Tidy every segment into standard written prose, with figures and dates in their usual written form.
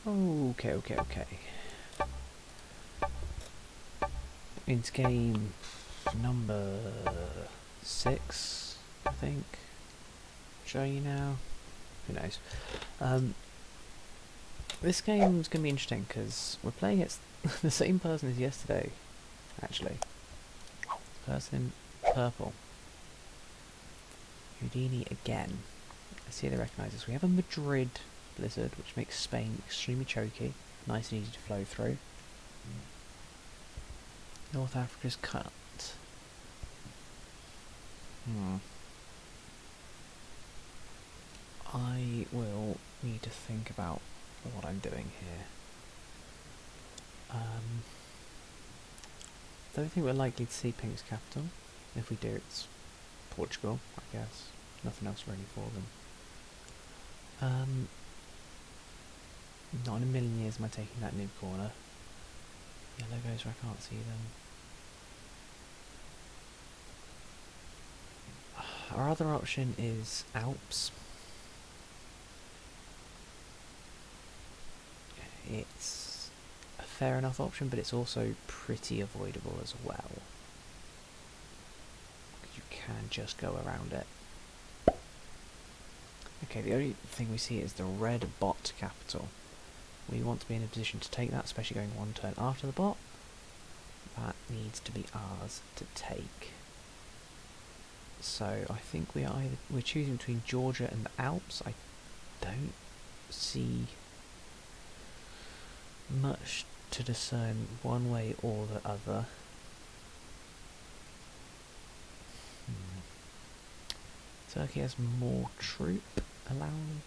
Okay. Into game number 6, I think. Show you now. Who knows? This game's going to be interesting because we're playing against the same person as yesterday, actually. Person in purple. Houdini again. I see they recognise us. We have a Madrid blizzard, which makes Spain extremely choky, nice and easy to flow through. North Africa's cut. I will need to think about what I'm doing here. Don't think we're likely to see Pink's capital. If we do, it's Portugal, I guess. Nothing else really for them. Not in a million years am I taking that noob corner. Yellow goes where I can't see them. Our other option is Alps. It's a fair enough option, but it's also pretty avoidable as well. You can just go around it. Okay, the only thing we see is the red bot capital. We want to be in a position to take that, especially going one turn after the bot. That needs to be ours to take. So I think we're choosing between Georgia and the Alps. I don't see much to discern one way or the other. Turkey has more troop allowing.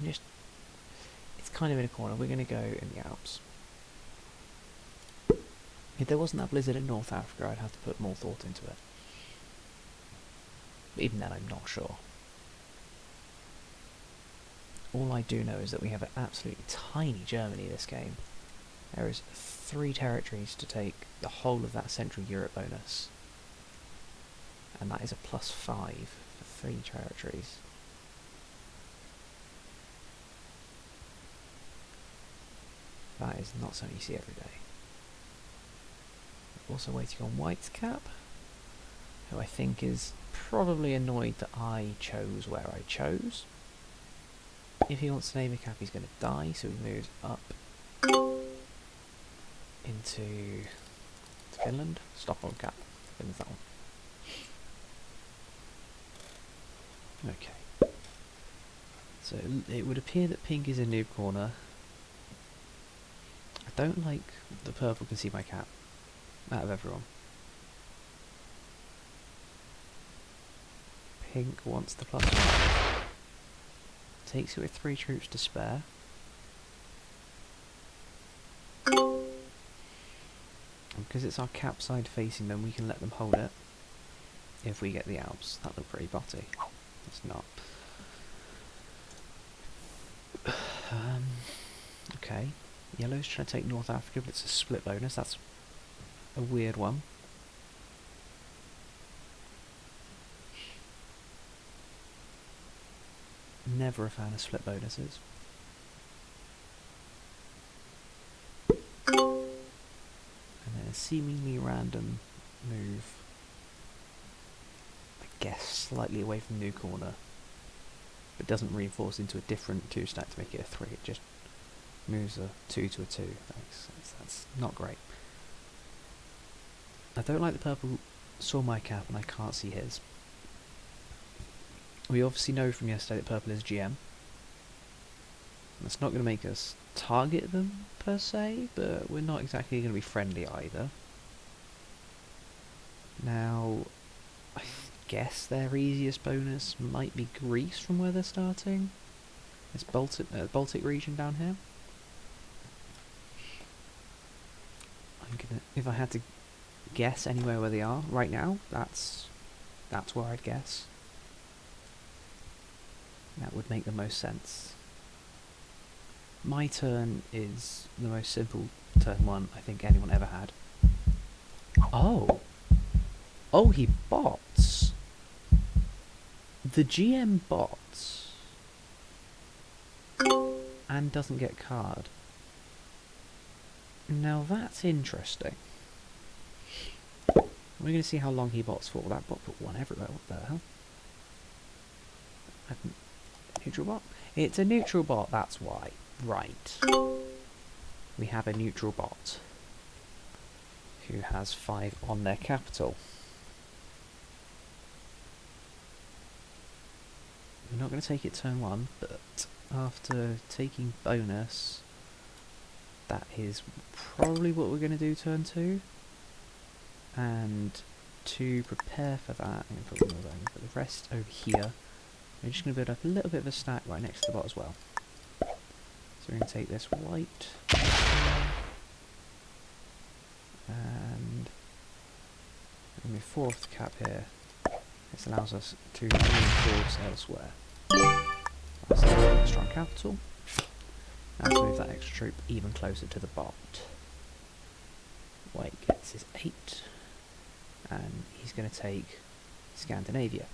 It's kind of in a corner. We're going to go in the Alps. If there wasn't that blizzard in North Africa, I'd have to put more thought into it. But even then, I'm not sure. All I do know is that we have an absolutely tiny Germany this game. There is 3 territories to take the whole of that Central Europe bonus. And that is a +5 for 3 territories. That is not something you see every day. Also waiting on White's cap, who I think is probably annoyed that I chose where I chose. If he wants to name a cap, he's going to die, so he moves up into Finland. Stockholm cap. Finland's that one. Okay. So it would appear that pink is a noob corner. I don't like the purple can see my cap out of everyone. Pink wants the +1. Takes it with 3 troops to spare. And because it's our cap side facing them, we can let them hold it if we get the Alps. That looked pretty botty. It's not. Okay. Yellow's trying to take North Africa, but it's a split bonus. That's a weird one. Never a fan of split bonuses. And then a seemingly random move. I guess slightly away from the new corner. But doesn't reinforce into a different 2 stack to make it a 3. It just moves a 2 to a 2. That's not great. I don't like the purple saw my cap and I can't see his. We obviously know from yesterday that purple is GM. That's not going to make us target them per se, but we're not exactly going to be friendly either. Now, I guess their easiest bonus might be Greece from where they're starting. This Baltic region down here. If I had to guess anywhere where they are right now, that's where I'd guess. That would make the most sense. My turn is the most simple turn 1 I think anyone ever had. Oh! Oh, he bots! The GM bots. and doesn't get card. Now that's interesting. We're going to see how long he bots for. That bot put one everywhere. What the hell? Neutral bot? It's a neutral bot, that's why. Right. We have a neutral bot who has 5 on their capital. We're not going to take it turn 1, but after taking bonus, that is probably what we're going to do turn 2. And to prepare for that, I'm going to put one more down, put the rest over here. We're just going to build up a little bit of a stack right next to the bot as well. So we're going to take this white, and move 4 off the cap here. This allows us to reinforce elsewhere. That's a strong capital. Now let's move that extra troop even closer to the bot. White gets his 8, and he's going to take Scandinavia.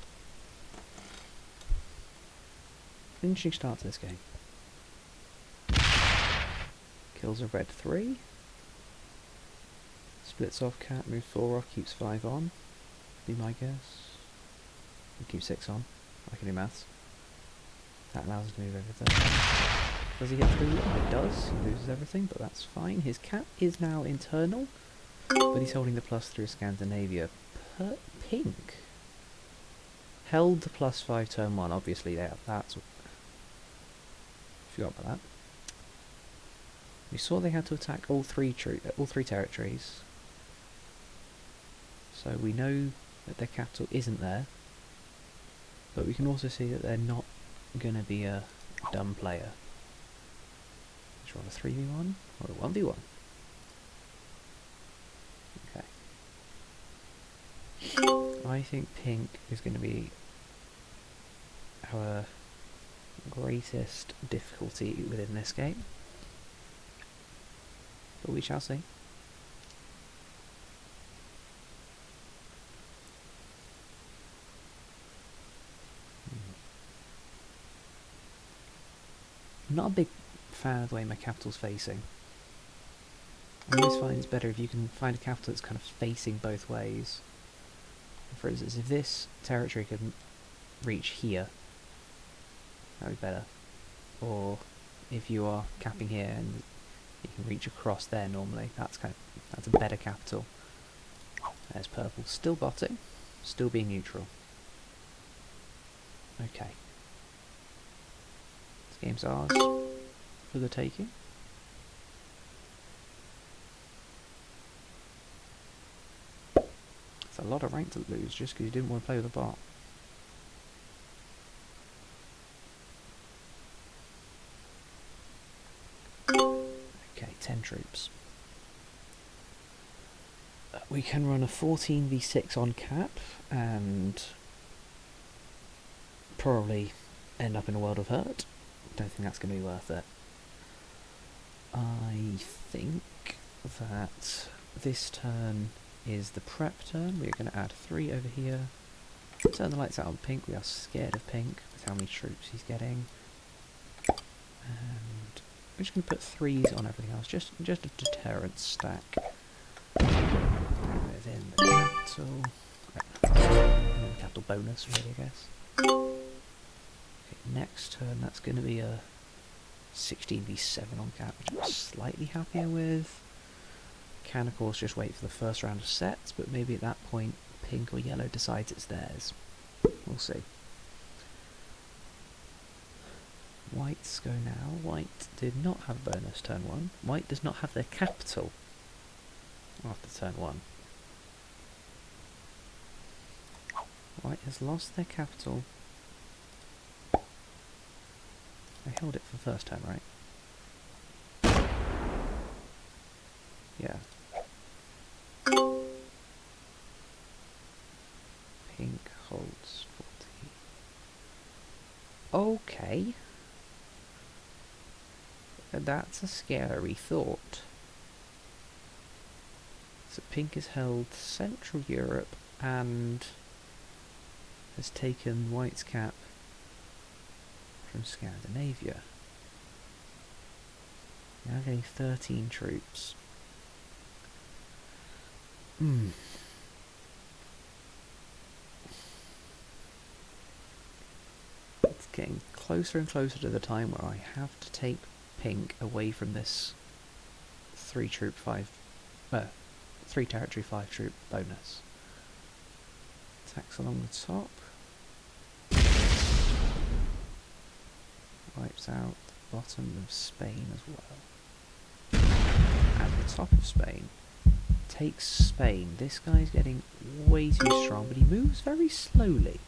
Interesting start to this game. Kills a red 3. Splits off cap, moves 4 off, keeps 5 on. Be my guess. We'll keep 6 on. I can do maths. That allows us to move over there. Does he get through? He does. He loses everything, but that's fine. His cap is now internal, but he's holding the plus through Scandinavia. Pink held the +5 turn 1. Obviously, that's. Forgot about that. We saw they had to attack all three territories, so we know that their capital isn't there. But we can also see that they're not going to be a dumb player. Let's roll a 3v1 or a 1v1. Okay. I think pink is going to be our greatest difficulty within this game. But we shall see. I'm not a big fan of the way my capital's facing. I always find it's better if you can find a capital that's kind of facing both ways. For instance, if this territory could reach here, that would be better. Or if you are capping here and you can reach across there normally, that's a better capital. There's purple, still botting, still being neutral. Okay. This game's ours for the taking. It's a lot of rank to lose just because you didn't want to play with a bot. Okay, 10 troops. We can run a 14v6 on cap and probably end up in a world of hurt. Don't think that's going to be worth it. I think that this turn is the prep turn. We're going to add 3 over here. Turn the lights out on pink. We are scared of pink with how many troops he's getting. And we're just going to put 3s on everything else. Just a deterrent stack. Within the capital. Right. Capital bonus, really, I guess. Okay, next turn, that's going to be a 16v7 on cap, which I'm slightly happier with. Can of course just wait for the first round of sets, but maybe at that point pink or yellow decides it's theirs. We'll see. Whites go now. White did not have bonus turn 1. White does not have their capital after turn 1. White has lost their capital. They held it for the first time, right? Yeah. Pink holds 40. Okay. That's a scary thought. So pink has held Central Europe and has taken white's cap from Scandinavia. Now getting 13 troops. It's getting closer and closer to the time where I have to take pink away from this 3 territory 5 troop bonus. Attacks along the top. Wipes out the bottom of Spain as well. And the top of Spain. Takes Spain. This guy's getting way too strong, but he moves very slowly.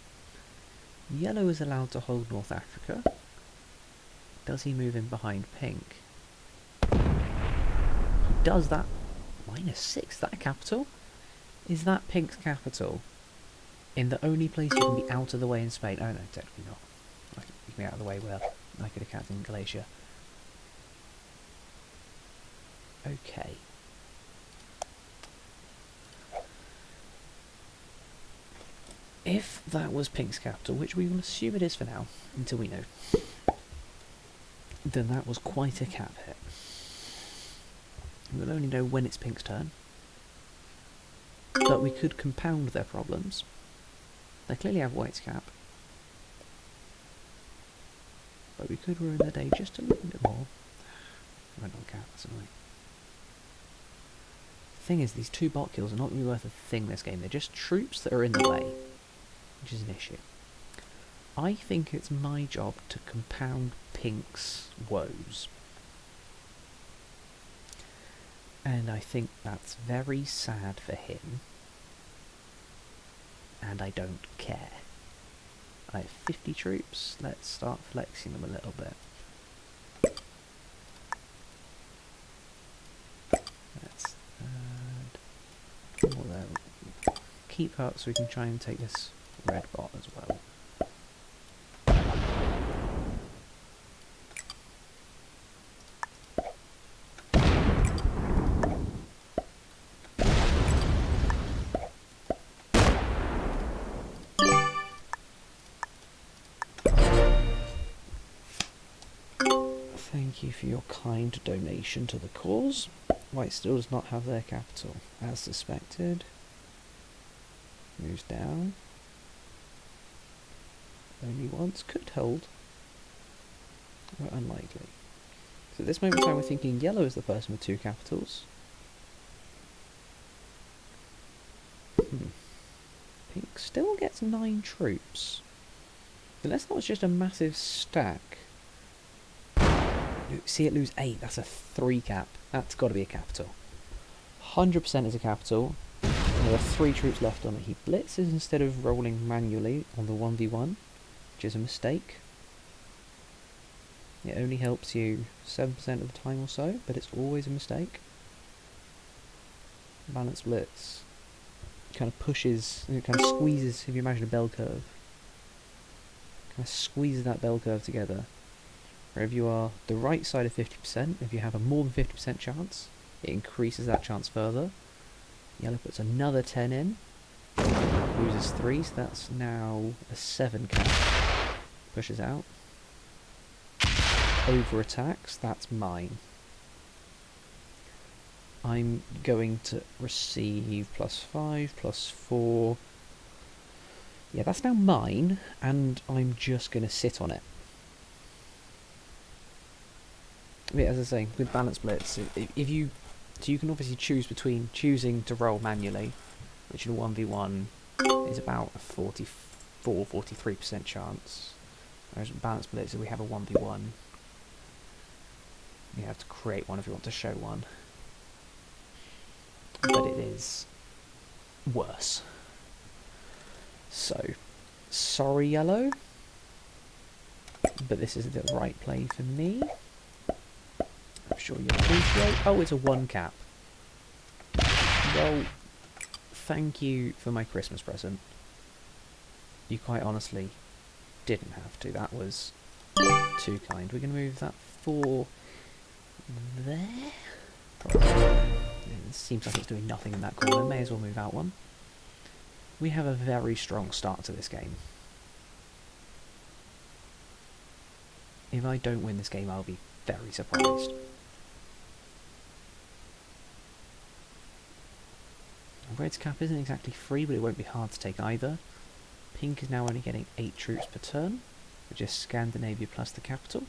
Yellow is allowed to hold North Africa. Does he move in behind pink? He does that. -6, is that a capital? Is that pink's capital? In the only place you can be out of the way in Spain? Oh no, technically not. You can be out of the way where I could have capped in Galatia. Okay. If that was pink's capital, which we will assume it is for now, until we know, then that was quite a cap hit. We'll only know when it's pink's turn. But we could compound their problems. They clearly have white's cap. But we could ruin their day just a little bit more. Red on cap, that's annoying. The thing is, these 2 bot kills are not going to be worth a thing this game. They're just troops that are in the way, which is an issue. I think it's my job to compound pink's woes. And I think that's very sad for him. And I don't care. I have 50 troops. Let's start flexing them a little bit. Let's add more there. Keep up so we can try and take this red bot as well. Thank you for your kind donation to the cause. White still does not have their capital, as suspected. Moves down. Only once. Could hold. But unlikely. So at this moment in time we're thinking yellow is the person with 2 capitals. Pink still gets 9 troops. Unless that was just a massive stack. See it lose 8, that's a 3 cap. That's got to be a capital. 100% is a capital. There are 3 troops left on it. He blitzes instead of rolling manually on the 1v1, which is a mistake. It only helps you 7% of the time or so, but it's always a mistake. Balance blitz kind of pushes, it kind of squeezes, if you imagine a bell curve, kind of squeezes that bell curve together. If you are the right side of 50%, if you have a more than 50% chance, it increases that chance further. Yellow puts another 10 in, loses 3, so that's now a 7 cap. Pushes out. Over attacks, that's mine. I'm going to receive +5, +4. Yeah, that's now mine, and I'm just going to sit on it. Yeah, as I was saying, with balance blitz, if you can obviously choose between choosing to roll manually, which in a 1v1 is about a 43% chance, whereas balance blitz, if we have a 1v1, you have to create one if you want to show one, but it is worse. So, sorry yellow, but this is the right play for me. I'm sure you'll appreciate. Oh, it's a 1 cap. Well, thank you for my Christmas present. You quite honestly didn't have to. That was too kind. We're going to move that 4 there. Probably. It seems like it's doing nothing in that corner. May as well move out one. We have a very strong start to this game. If I don't win this game, I'll be very surprised. Red's cap isn't exactly free, but it won't be hard to take either. Pink is now only getting 8 troops per turn, which is Scandinavia plus the capital.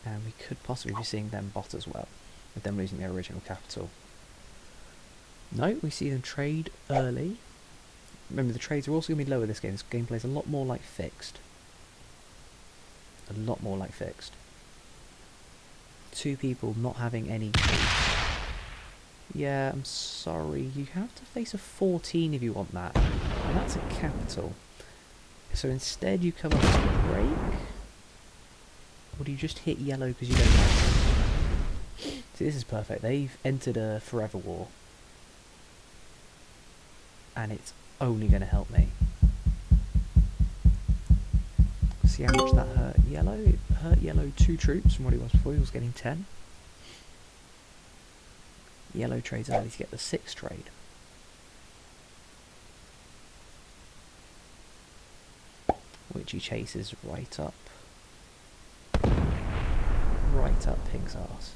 And we could possibly be seeing them bot as well, with them losing their original capital. No, we see them trade early. Remember, the trades are also going to be lower this game. This game plays a lot more like fixed. A lot more like fixed. 2 people not having any troops. Yeah, I'm sorry. You have to face a 14 if you want that. And that's a capital. So instead you come up with a break. Or do you just hit yellow because you don't like it? See, this is perfect. They've entered a forever war. And it's only going to help me. See how much that hurt yellow? It hurt yellow 2 troops from what he was before. He was getting 10. Yellow trades early to get the 6th trade. Which he chases right up. Right up Pink's arse.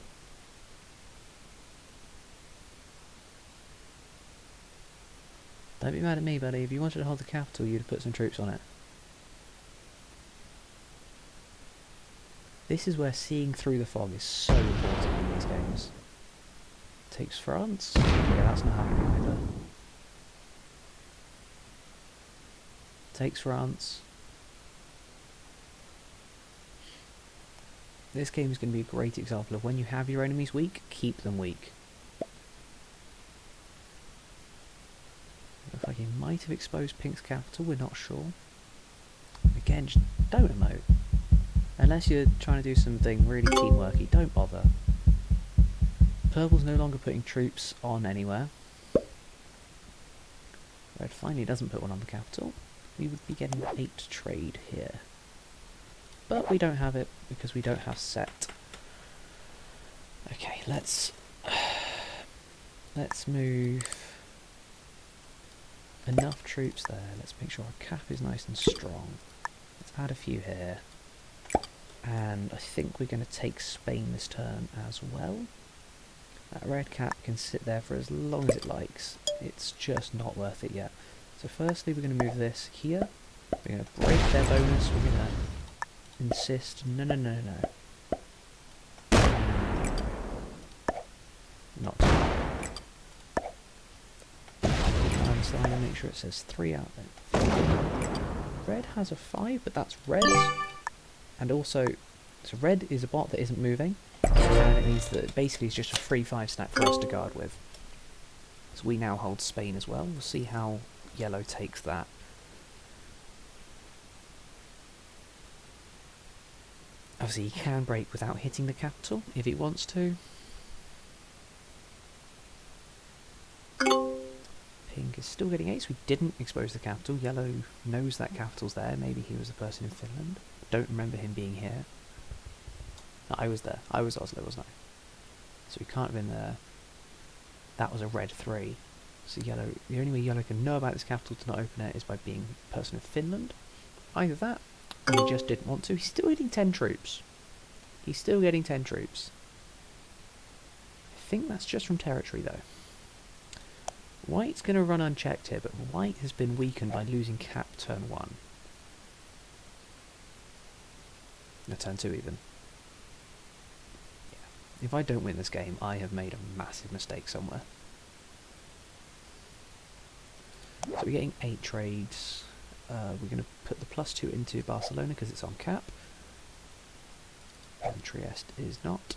Don't be mad at me, buddy. If you wanted to hold the capital, you'd have put some troops on it. This is where seeing through the fog is so important in these games. Takes France. Yeah, that's not happening either. Takes France. This game is going to be a great example of when you have your enemies weak, keep them weak. Looks like he might have exposed Pink's capital, we're not sure. Again, just don't emote. Unless you're trying to do something really teamworky, don't bother. Purple's no longer putting troops on anywhere. Red finally doesn't put one on the capital. We would be getting 8 trade here. But we don't have it because we don't have set. Okay, let's move enough troops there. Let's make sure our cap is nice and strong. Let's add a few here. And I think we're going to take Spain this turn as well. That red cap can sit there for as long as it likes. It's just not worth it yet. So firstly we're going to move this here. We're going to break their bonus. We're going to insist. No. Not to. Line and make sure it says 3 out there. Red has a 5, but that's red. And also, so red is a bot that isn't moving, and it means that basically it's just a free 5 stack for us to guard with. So we now hold Spain as well. We'll see how yellow takes that. Obviously he can break without hitting the capital if he wants to. Pink is still getting 8, so we didn't expose the capital. Yellow knows that capital's there. Maybe he was the person in Finland. Don't remember him being here. No, I was there. I was Oslo, wasn't I? So he can't have been there. That was a red 3. So yellow, the only way yellow can know about this capital to not open it is by being a person of Finland. Either that, or he just didn't want to. He's still getting 10 troops. He's still getting 10 troops. I think that's just from territory though. White's going to run unchecked here, but white has been weakened by losing cap turn 1. No, turn 2 even. Yeah. If I don't win this game, I have made a massive mistake somewhere. So we're getting 8 trades. We're going to put the +2 into Barcelona because it's on cap. And Trieste is not.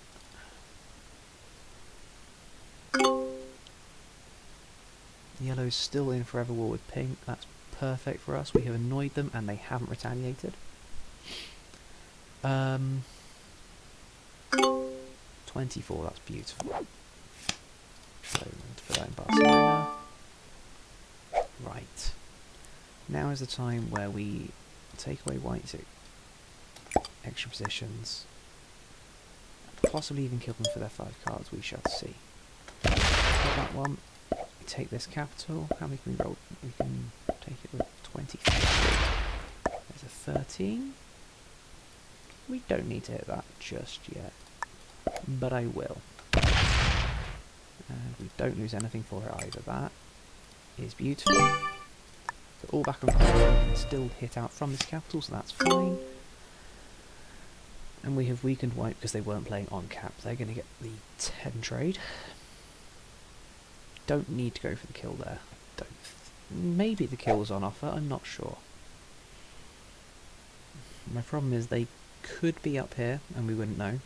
Yellow's still in forever war with pink. That's perfect for us. We have annoyed them and they haven't retaliated. 24, that's beautiful. So we're going to put that in Barcelona. Right. Now is the time where we take away white's extra positions. Possibly even kill them for their 5 cards, we shall see. Got that one. We take this capital. How many can we roll? We can take it with 23. There's a 13. We don't need to hit that just yet, but I will. And we don't lose anything for it either. That is beautiful. So all back on court, we can still hit out from this capital, so that's fine. And we have weakened white because they weren't playing on cap. They're going to get the 10 trade. Don't need to go for the kill there. Maybe the kill's on offer, I'm not sure. My problem is they could be up here and we wouldn't know.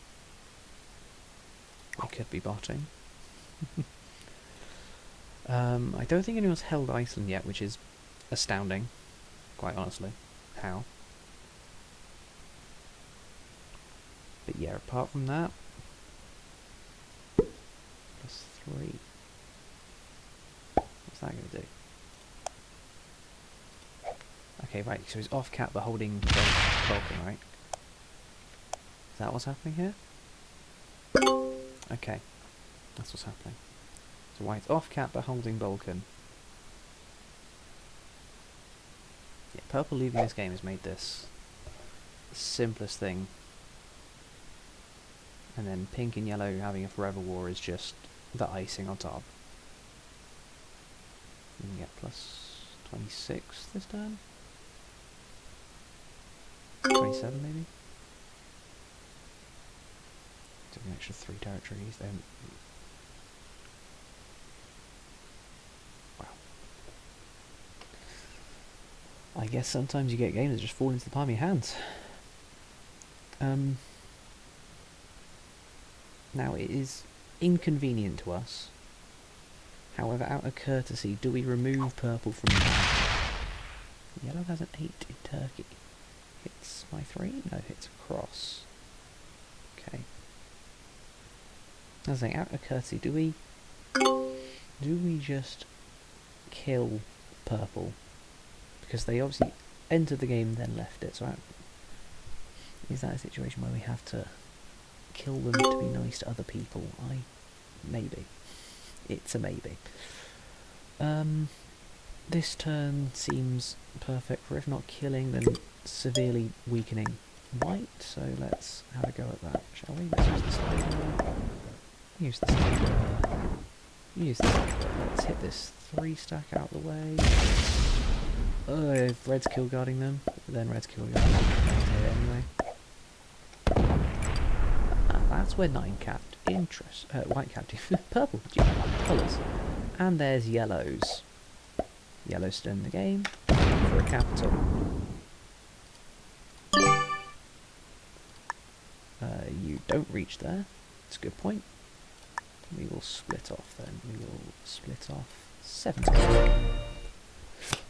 They could be botting. I don't think anyone's held Iceland yet, which is astounding, quite honestly. How? But yeah, apart from that, +3. What's that going to do? Okay, right, so he's off cap but holding Vulcan, right? Is that what's happening here? Okay, that's what's happening. So white's off cap but holding Vulcan. Yeah, purple leaving this game has made this the simplest thing. And then pink and yellow having a forever war is just the icing on top. You can get +26 this turn. 27 maybe? Took an extra 3 territories then. Wow. I guess sometimes you get games that just fall into the palm of your hands. Now it is inconvenient to us. However, out of courtesy, do we remove purple from the map? Yellow has an 8 in Turkey. Hits by 3? No, hits across. Okay. I was saying, out of courtesy, do we just kill purple? Because they obviously entered the game then left it, so is that a situation where we have to kill them to be nice to other people? Maybe. It's a maybe. This turn seems perfect for, if not killing, then severely weakening white, so let's have a go at that, shall we? Let's use the slider. Use the slider. Use the slider. Let's hit this 3 stack out of the way. Red's kill guarding them, but then red's kill guarding them anyway. That's where 9 capped. White capped. Purple colours. And there's yellows. Yellow's still in the game for a capital. You don't reach there. That's a good point. We will split off then. We will split off 7.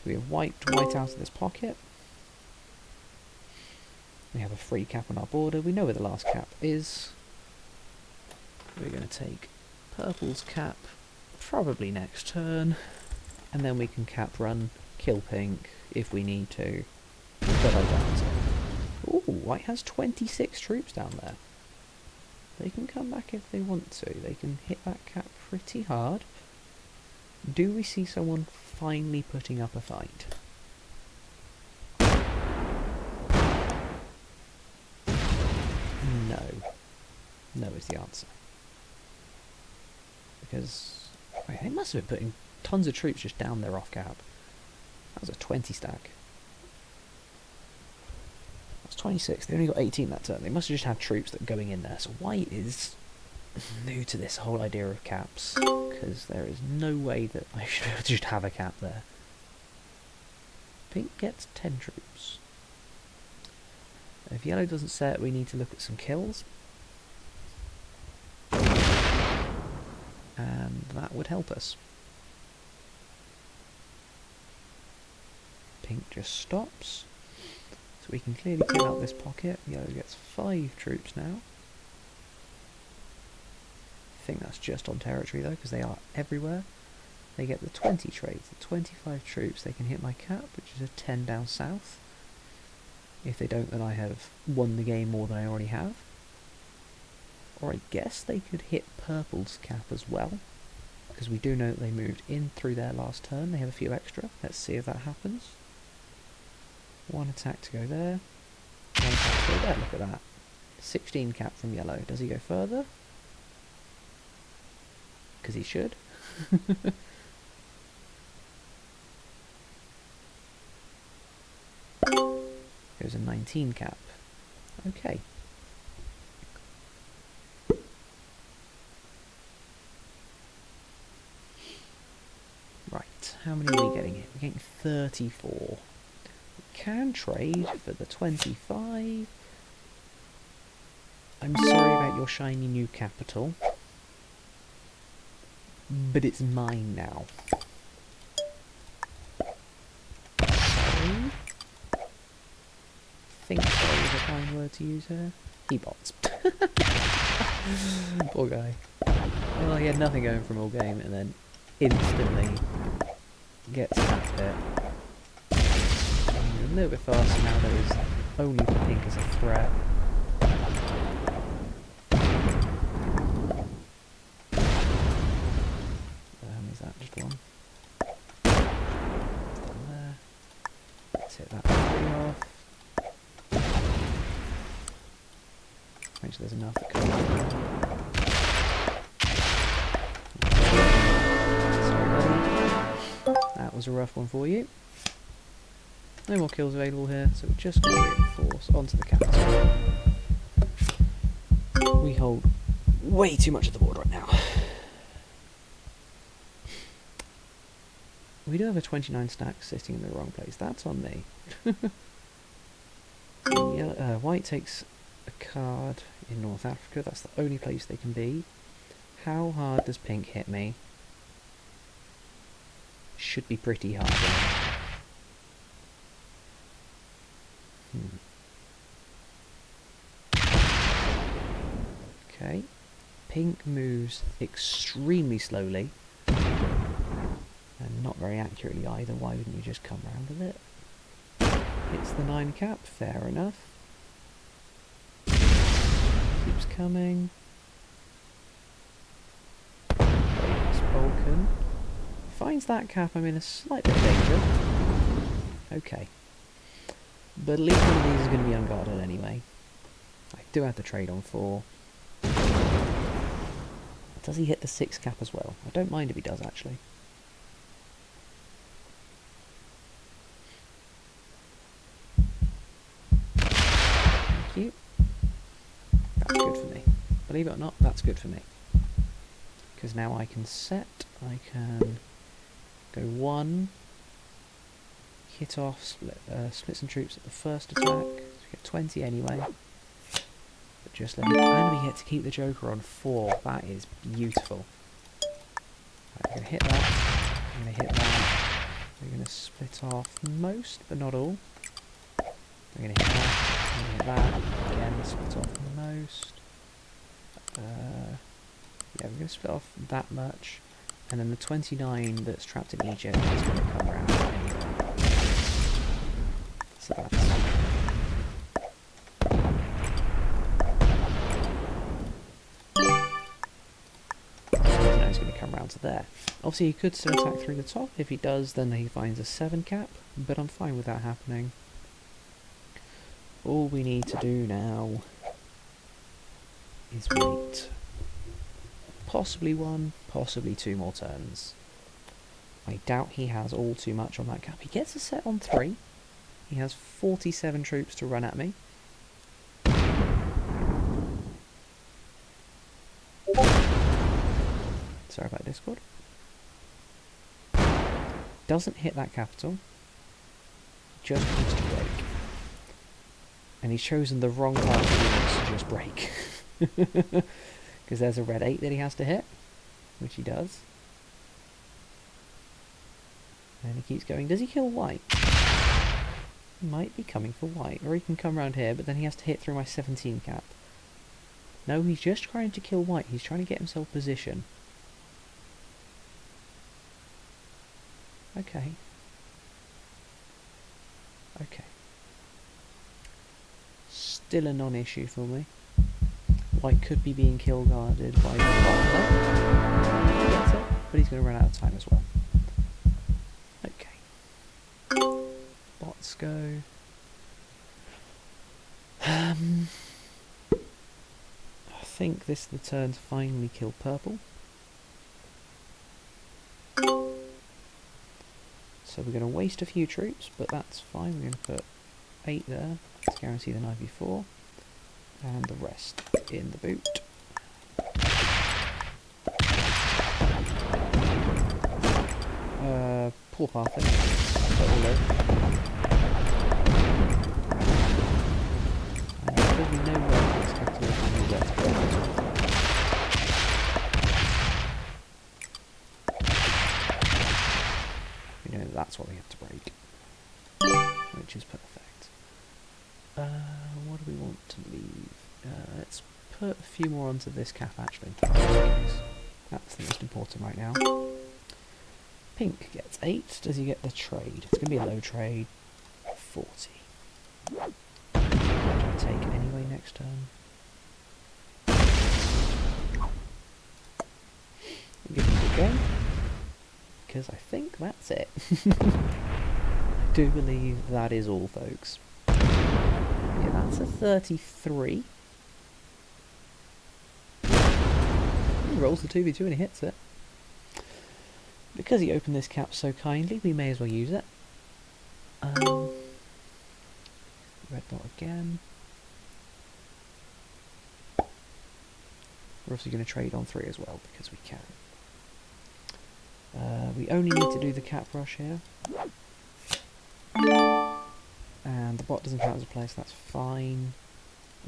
We have white out of this pocket. We have a free cap on our border. We know where the last cap is. We're going to take purple's cap probably next turn, and then we can cap run, kill pink if we need to, but I doubt it. Ooh, white has 26 troops down there. They can come back if they want to. They can hit that cap pretty hard. Do we see someone finally putting up a fight? No. No is the answer. Because they must have been putting tons of troops just down there off cap. That was a 20 stack. That's 26. They only got 18 that turn. They must have just had troops that are going in there. So white is new to this whole idea of caps, because there is no way that I should be able to just have a cap there. Pink gets 10 troops. If yellow doesn't set, we need to look at some kills. And that would help us. Pink just stops. So we can clearly kill out this pocket. Yellow gets 5 troops now. I think that's just on territory though, because they are everywhere. They get the 20 trades, the 25 troops. They can hit my cap, which is a 10 down south. If they don't, then I have won the game more than I already have. Or I guess they could hit purple's cap as well, because we do know that they moved in through their last turn. They have a few extra. Let's see if that happens. 1 attack to go there. 1 attack to go there. Look at that. 16 cap from yellow. Does he go further? Because he should. Goes a 19 cap. Okay. Right, how many are we getting here? We're getting 34. We can trade for the 25. I'm sorry about your shiny new capital, but it's mine now. Sorry? I think sorry is a fine word to use here. He bots. Poor guy. Well, he had nothing going from all game and then instantly gets that bit. A little bit faster now, there is only pink as a threat. Is that just one? Down there. Let's hit that 3 off. Make sure there's enough that comes out. Sorry, buddy. That was a rough one for you. No more kills available here, so we're just going to reinforce onto the capital. We hold way too much of the board right now. We do have a 29 stack sitting in the wrong place. That's on me. White takes a card in North Africa. That's the only place they can be. How hard does pink hit me? Should be pretty hard. Okay. Pink moves extremely slowly. And not very accurately either. Why wouldn't you just come round with it? It's the 9 cap. Fair enough. Keeps coming. Breaks Balkan. Finds that cap, I'm in a slight bit of danger. Okay. But at least one of these is going to be unguarded anyway. I do have to trade on 4. Does he hit the 6 cap as well? I don't mind if he does, actually. Thank you. That's good for me. Believe it or not, that's good for me. Because now I can set, I can go 1, hit off, split some troops at the first attack, so we get 20 anyway. But just let me, and we get to keep the Joker on 4, that is beautiful. Right, I'm going to hit that, I'm going to hit that, we're going to split off most, but not all. We're going to hit that, I'm going to hit that, again split off most. Yeah, we're going to split off that much, and then the 29 that's trapped in Egypt is going to come around anyway. So that's... now he's going to come around to there. Obviously he could still attack through the top. If he does, then he finds a 7 cap, but I'm fine with that happening. All we need to do now is wait. Possibly 1, possibly 2 more turns. I doubt he has all too much on that cap. He gets a set on 3. He has 47 troops to run at me. Sorry about Discord. Doesn't hit that capital. Just needs to break. And he's chosen the wrong part that he wants to just break. Because there's a red 8 that he has to hit, which he does. And he keeps going. Does he kill white? He might be coming for white. Or he can come around here, but then he has to hit through my 17 cap. No, he's just trying to kill white. He's trying to get himself position. Okay. Okay. Still a non-issue for me. White could be being kill guarded by the butler. Gets it, but he's going to run out of time as well. Okay. Bots go. think this is the turn to finally kill purple. So we're going to waste a few troops, but that's fine. We're going to put 8 there to guarantee the knight b4, and the rest in the boot. Poor pathing, but we'll live. And because we know where this capital is, we know where to put it. We know that that's what we have to break, which is perfect. What do we want to leave? Let's put a few more onto this cap actually. That's the most important right now. Pink gets 8. Does he get the trade? It's going to be a low trade. 40. I'm going to take it anyway next turn. We'll give him a good go. Because I think that's it. I do believe that is all, folks. Yeah, that's a 33. He rolls the 2v2 and he hits it. Because he opened this cap so kindly, we may as well use it. Red dot again. We're also going to trade on 3 as well, because we can. We only need to do the cap rush here. And the bot doesn't count as a play, so that's fine.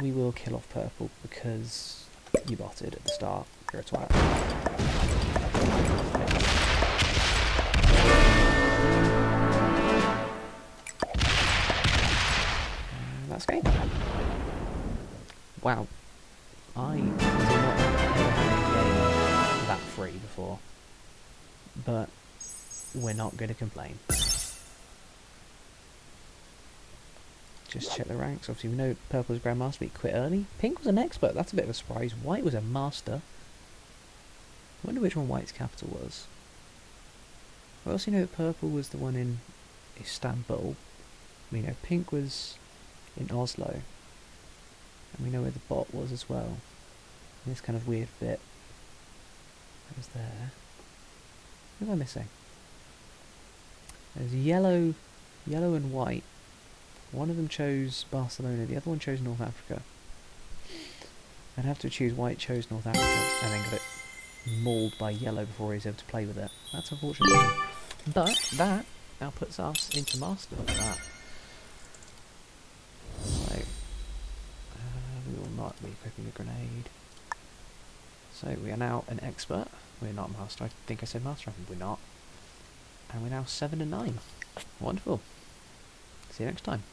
We will kill off purple, because you botted at the start. You're a twat. That's game. Wow. I did not play that free before. But we're not going to complain. Just check the ranks. Obviously we know purple was Grandmaster, but he quit early. Pink was an expert, that's a bit of a surprise. White was a master. I wonder which one White's capital was. We also know that purple was the one in Istanbul. We know pink was in Oslo. And we know where the bot was as well. And this kind of weird bit that was there. What am I missing? There's yellow and white. One of them chose Barcelona, the other one chose North Africa. I'd have to choose white chose North Africa and then got it mauled by yellow before he was able to play with it. That's unfortunate. But that now puts us into master. Look at that. So we will not be equipping a grenade. So we are now an expert. We're not master. I think I said master. I think we're not. And we're now 7 and 9. Wonderful. See you next time.